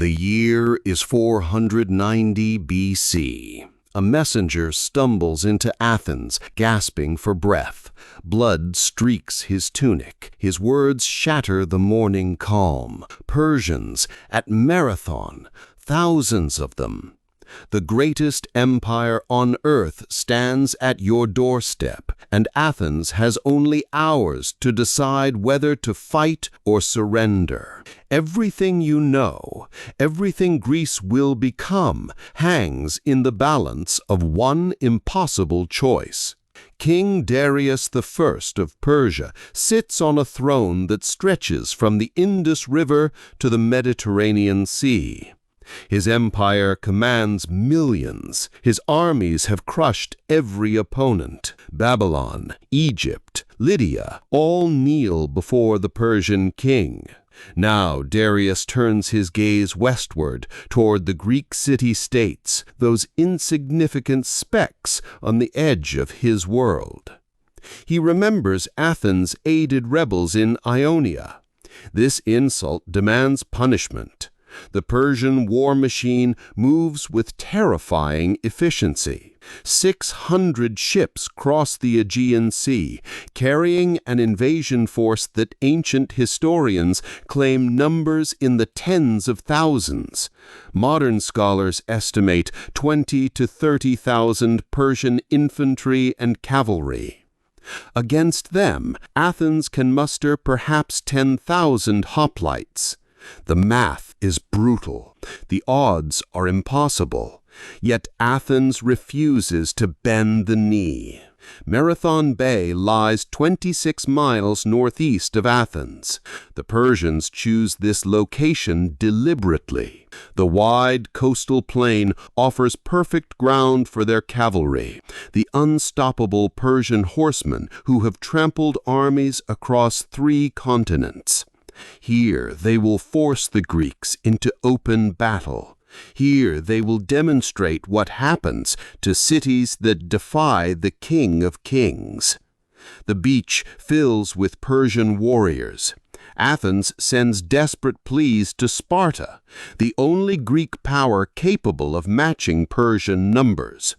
The year is 490 BC. A messenger stumbles into Athens, gasping for breath. Blood streaks his tunic. His words shatter the morning calm. Persians at Marathon, thousands of them. The greatest empire on earth stands at your doorstep, and Athens has only hours to decide whether to fight or surrender. Everything you know, everything Greece will become, hangs in the balance of one impossible choice. King Darius I of Persia sits on a throne that stretches from the Indus River to the Mediterranean Sea. His empire commands millions. His armies have crushed every opponent. Babylon, Egypt, Lydia, all kneel before the Persian king. Now Darius turns his gaze westward toward the Greek city-states, those insignificant specks on the edge of his world. He remembers Athens' aided rebels in Ionia. This insult demands punishment. The Persian war machine moves with terrifying efficiency. 600 ships cross the Aegean Sea, carrying an invasion force that ancient historians claim numbers in the tens of thousands. Modern scholars estimate 20 to 30,000 Persian infantry and cavalry. Against them, Athens can muster perhaps 10,000 hoplites. The math is brutal. The odds are impossible. Yet Athens refuses to bend the knee. Marathon Bay lies 26 miles northeast of Athens. The Persians choose this location deliberately. The wide coastal plain offers perfect ground for their cavalry, the unstoppable Persian horsemen who have trampled armies across 3 continents. Here they will force the Greeks into open battle. Here they will demonstrate what happens to cities that defy the King of Kings. The beach fills with Persian warriors. Athens sends desperate pleas to Sparta, the only Greek power capable of matching Persian numbers.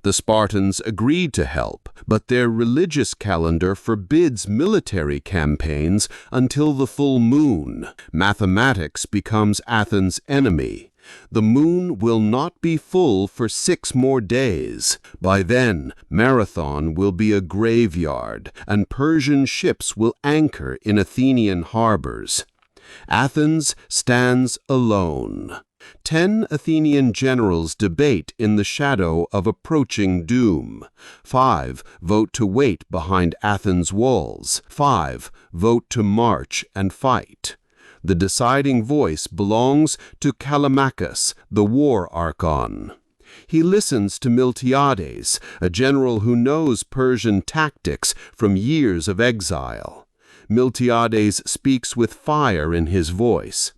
The Spartans agreed to help, but their religious calendar forbids military campaigns until the full moon. Mathematics becomes Athens' enemy. The moon will not be full for 6 more days. By then, Marathon will be a graveyard, and Persian ships will anchor in Athenian harbors. Athens stands alone. 10 Athenian generals debate in the shadow of approaching doom. 5 vote to wait behind Athens' walls. 5 vote to march and fight. The deciding voice belongs to Callimachus, the war archon. He listens to Miltiades, a general who knows Persian tactics from years of exile. Miltiades speaks with fire in his voice.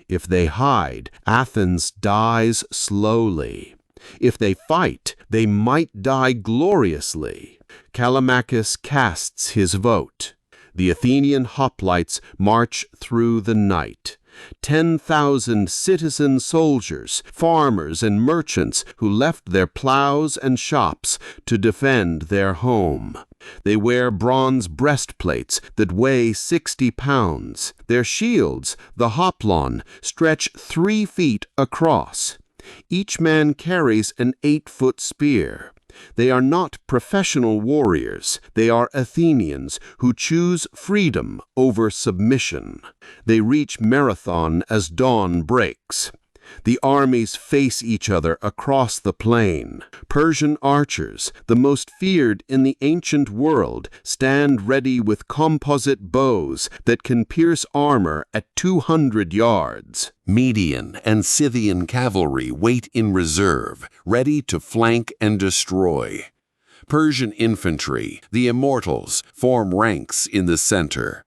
If they hide, Athens dies slowly. If they fight, they might die gloriously. Callimachus casts his vote. The Athenian hoplites march through the night. 10,000 citizen soldiers, farmers, and merchants who left their plows and shops to defend their home. They wear bronze breastplates that weigh 60 pounds. Their shields, the hoplon, stretch 3 feet across. Each man carries an 8-foot spear. They are not professional warriors. They are Athenians who choose freedom over submission. They reach Marathon as dawn breaks. The armies face each other across the plain. Persian archers, the most feared in the ancient world, stand ready with composite bows that can pierce armor at 200 yards. Median and Scythian cavalry wait in reserve, ready to flank and destroy. Persian infantry, the immortals, form ranks in the center.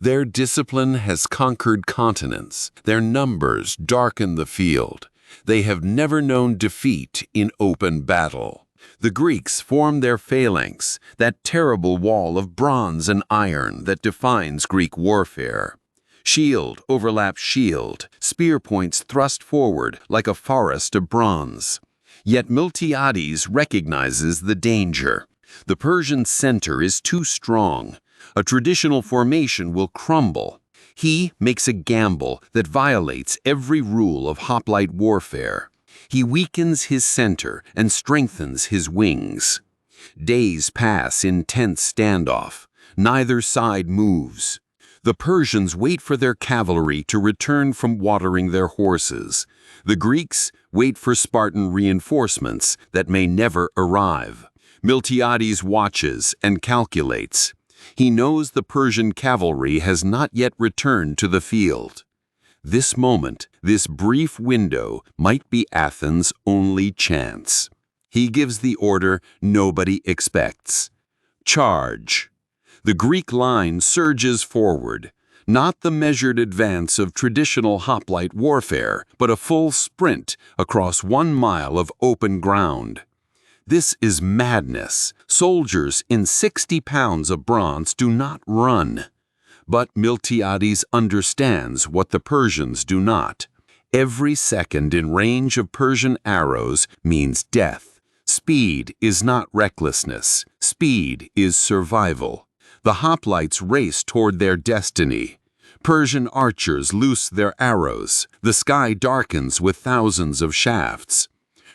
Their discipline has conquered continents. Their numbers darken the field. They have never known defeat in open battle. The Greeks form their phalanx, that terrible wall of bronze and iron that defines Greek warfare. Shield overlaps shield, spear points thrust forward like a forest of bronze. Yet Miltiades recognizes the danger. The Persian center is too strong. A traditional formation will crumble. He makes a gamble that violates every rule of hoplite warfare. He weakens his center and strengthens his wings. Days pass in tense standoff. Neither side moves. The Persians wait for their cavalry to return from watering their horses. The Greeks wait for Spartan reinforcements that may never arrive. Miltiades watches and calculates. He knows the Persian cavalry has not yet returned to the field. This moment, this brief window, might be Athens' only chance. He gives the order nobody expects. Charge! The Greek line surges forward, not the measured advance of traditional hoplite warfare, but a full sprint across 1 mile of open ground. This is madness. Soldiers in 60 pounds of bronze do not run. But Miltiades understands what the Persians do not. Every second in range of Persian arrows means death. Speed is not recklessness. Speed is survival. The hoplites race toward their destiny. Persian archers loose their arrows. The sky darkens with thousands of shafts.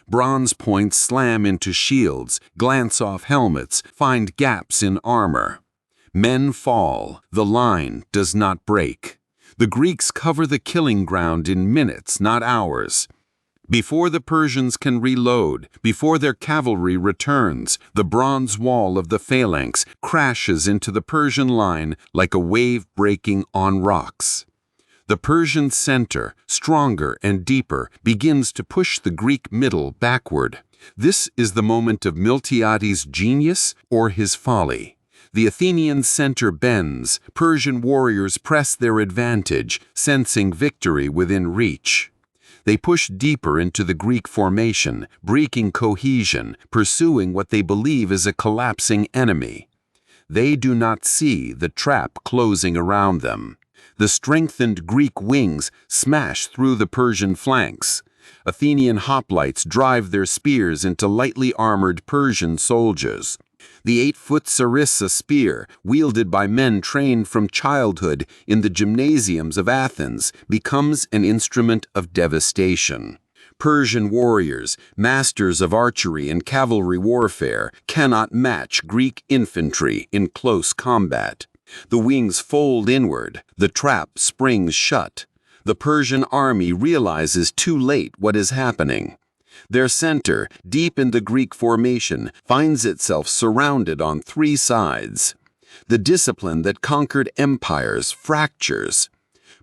Bronze points slam into shields, glance off helmets, find gaps in armor. Men fall. The line does not break. The Greeks cover the killing ground in minutes, not hours. Before the Persians can reload, before their cavalry returns, the bronze wall of the phalanx crashes into the Persian line like a wave breaking on rocks. The Persian center, stronger and deeper, begins to push the Greek middle backward. This is the moment of Miltiades' genius or his folly. The Athenian center bends. Persian warriors press their advantage, sensing victory within reach. They push deeper into the Greek formation, breaking cohesion, pursuing what they believe is a collapsing enemy. They do not see the trap closing around them. The strengthened Greek wings smash through the Persian flanks. Athenian hoplites drive their spears into lightly armored Persian soldiers. The 8-foot sarissa spear, wielded by men trained from childhood in the gymnasiums of Athens, becomes an instrument of devastation. Persian warriors, masters of archery and cavalry warfare, cannot match Greek infantry in close combat. The wings fold inward, the trap springs shut. The Persian army realizes too late what is happening. Their center, deep in the Greek formation, finds itself surrounded on 3 sides. The discipline that conquered empires fractures.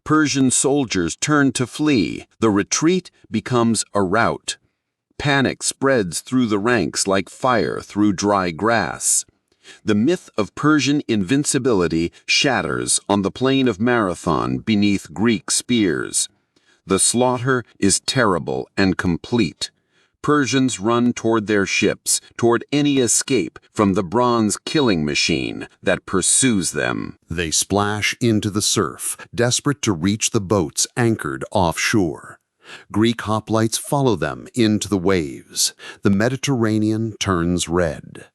Persian soldiers turn to flee. The retreat becomes a rout. Panic spreads through the ranks like fire through dry grass. The myth of Persian invincibility shatters on the plain of Marathon beneath Greek spears. The slaughter is terrible and complete. Persians run toward their ships, toward any escape from the bronze killing machine that pursues them. They splash into the surf, desperate to reach the boats anchored offshore. Greek hoplites follow them into the waves. The Mediterranean turns red.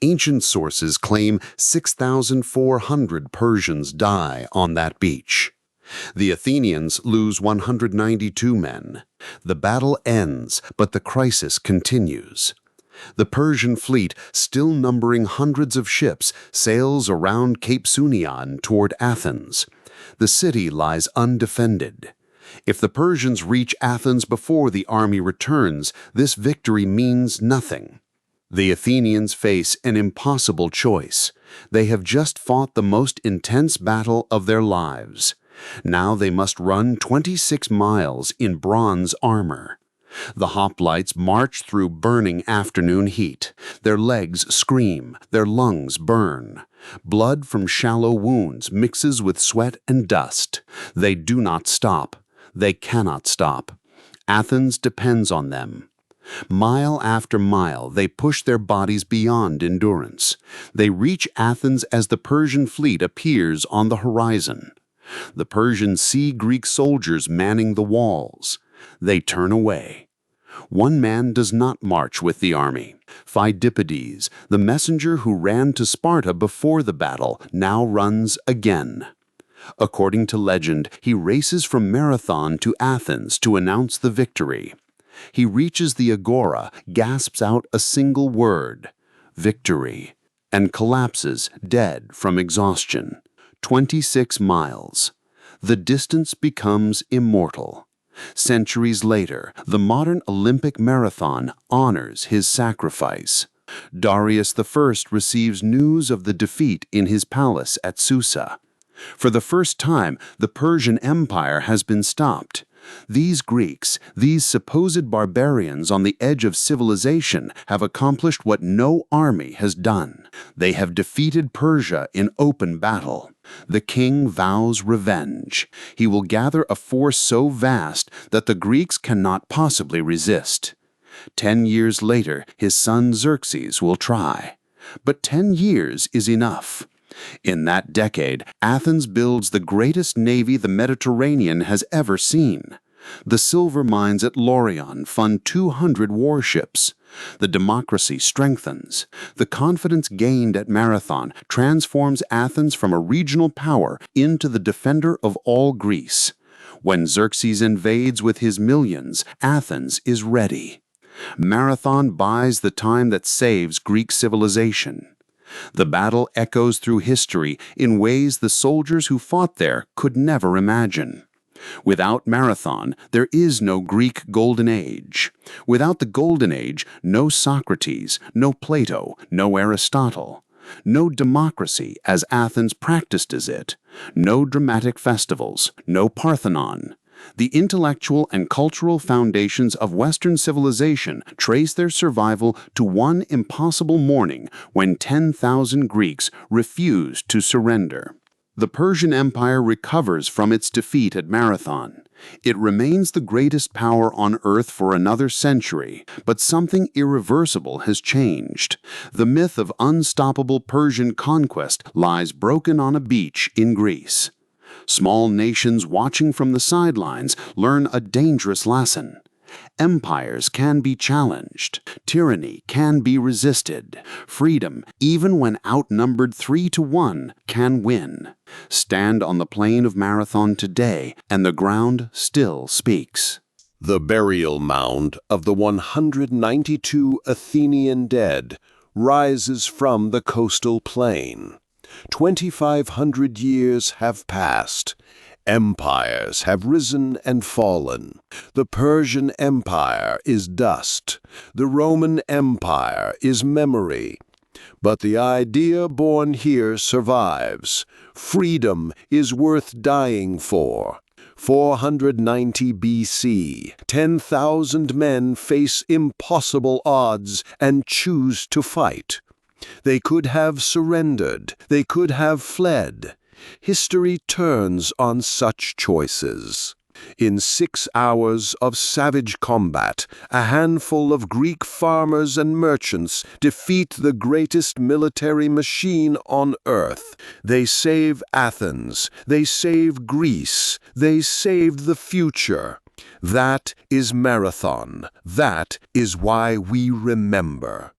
Ancient sources claim 6,400 Persians die on that beach. The Athenians lose 192 men. The battle ends, but the crisis continues. The Persian fleet, still numbering hundreds of ships, sails around Cape Sunion toward Athens. The city lies undefended. If the Persians reach Athens before the army returns, this victory means nothing. The Athenians face an impossible choice. They have just fought the most intense battle of their lives. Now they must run 26 miles in bronze armor. The hoplites march through burning afternoon heat. Their legs scream, their lungs burn. Blood from shallow wounds mixes with sweat and dust. They do not stop. They cannot stop. Athens depends on them. Mile after mile, they push their bodies beyond endurance. They reach Athens as the Persian fleet appears on the horizon. The Persians see Greek soldiers manning the walls. They turn away. One man does not march with the army. Phidippides, the messenger who ran to Sparta before the battle, now runs again. According to legend, he races from Marathon to Athens to announce the victory. He reaches the agora, gasps out a single word, victory, and collapses dead from exhaustion. 26 miles. The distance becomes immortal. Centuries later, the modern Olympic marathon honors his sacrifice. Darius I receives news of the defeat in his palace at Susa. For the first time, the Persian Empire has been stopped. These Greeks, these supposed barbarians on the edge of civilization, have accomplished what no army has done. They have defeated Persia in open battle. The king vows revenge. He will gather a force so vast that the Greeks cannot possibly resist. 10 years later, his son Xerxes will try. But 10 years is enough. In that decade, Athens builds the greatest navy the Mediterranean has ever seen. The silver mines at Laurion fund 200 warships. The democracy strengthens. The confidence gained at Marathon transforms Athens from a regional power into the defender of all Greece. When Xerxes invades with his millions, Athens is ready. Marathon buys the time that saves Greek civilization. The battle echoes through history in ways the soldiers who fought there could never imagine. Without Marathon, there is no Greek Golden Age. Without the Golden Age, no Socrates, no Plato, no Aristotle. No democracy as Athens practiced as it. No dramatic festivals, no Parthenon. The intellectual and cultural foundations of Western civilization trace their survival to one impossible morning when 10,000 Greeks refused to surrender. The Persian Empire recovers from its defeat at Marathon. It remains the greatest power on earth for another century, but something irreversible has changed. The myth of unstoppable Persian conquest lies broken on a beach in Greece. Small nations watching from the sidelines learn a dangerous lesson. Empires can be challenged. Tyranny can be resisted. Freedom, even when outnumbered 3-1, can win. Stand on the plain of Marathon today, and the ground still speaks. The burial mound of the 192 Athenian dead rises from the coastal plain. 2,500 years have passed. Empires have risen and fallen. The Persian Empire is dust. The Roman Empire is memory. But the idea born here survives. Freedom is worth dying for. 490 BC, 10,000 men face impossible odds and choose to fight. They could have surrendered. They could have fled. History turns on such choices. In 6 hours of savage combat, a handful of Greek farmers and merchants defeat the greatest military machine on earth. They save Athens. They save Greece. They saved the future. That is Marathon. That is why we remember.